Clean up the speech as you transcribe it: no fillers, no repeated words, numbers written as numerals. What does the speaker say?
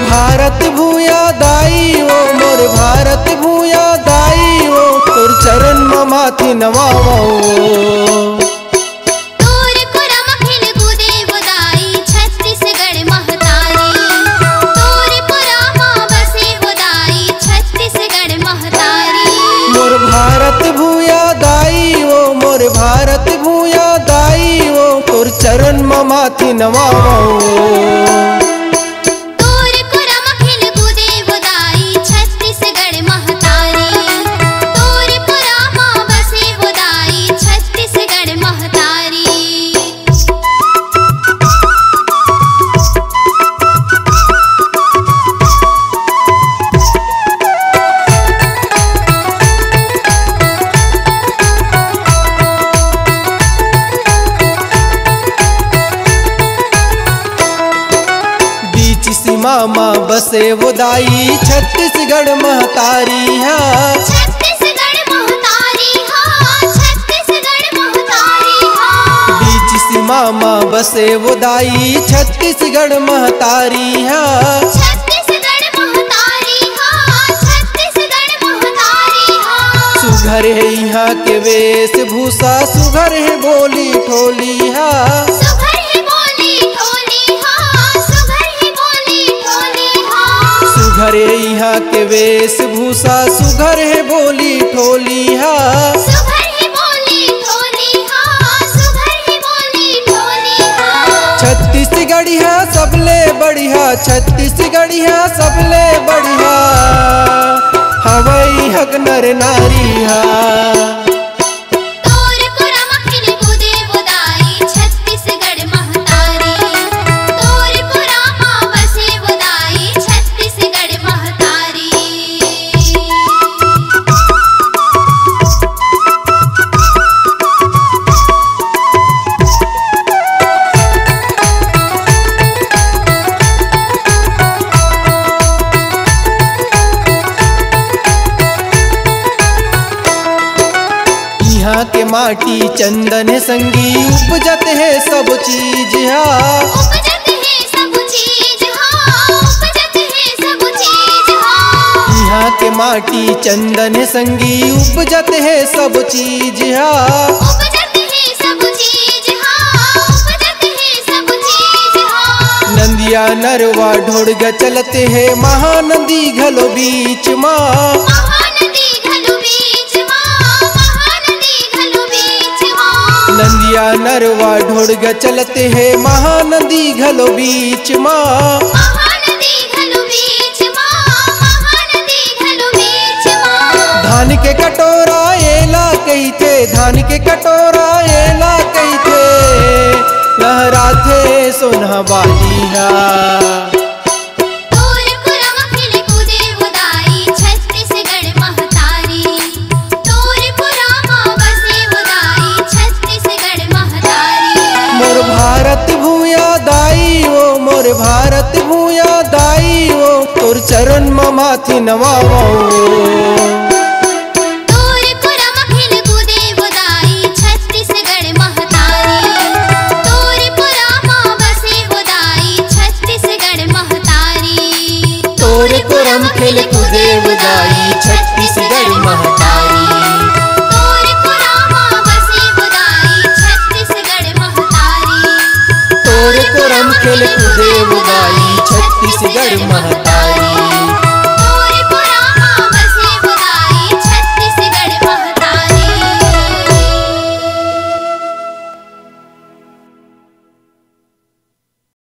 भारत भूया दाई वो, मोर भारत भूया दाई वो, तोर चरण में माथी नवावो। भारत भूया दाई वो, मोर भारत भूया दाई वो, तोर चरण में माथी नवावो। मामा बसे वो दाई छत्तीसगढ़ महतारी है। छत्तीसगढ़ महतारी है, छत्तीसगढ़ महतारी है। बीच सीमा माँ बसे वो दाई छत्तीसगढ़ महतारी है। छत्तीसगढ़ महतारी है, छत्तीसगढ़ महतारी है। सुघर है यहाँ के वेशभूषा, सुघर है बोली ठोली है। सुघर है यहाँ के वेशभूषा, सुघर है बोली ठोली है। छत्तीसगढ़िया सबले बढ़िया, छत्तीसगढ़िया सबले बढ़िया, हवई हक नर नारिया। यहाँ के माटी चंदन संगी, उपजत है सब चीज हाँ। उपजत है सब चीज हाँ, उपजत है सब चीज हाँ। यहाँ के माटी चंदन संगी, उपजत है सब चीज हाँ। उपजत है सब चीज हाँ, उपजत है सब चीज हाँ। नंदिया नरवा ढोड़गा चलते हैं, महानदी घलो बीच माँ। नंदिया नरवा ढोड़गा चलते हैं, महानदी घलो बीच माँ। धान के कटोरा एला कहते, धान के कटोरा एला कहते, लहराते सोना बालिया। मोर भारत भूया दाई वो, मोर भारत भूया दाई वो, तोर चरण में माथी नवावो। खेल कूदे वो दाई छत्तीसगढ़ महतारी। तोर कोरम खेल कूदे वो दाई छत्तीसगढ़ महतारी।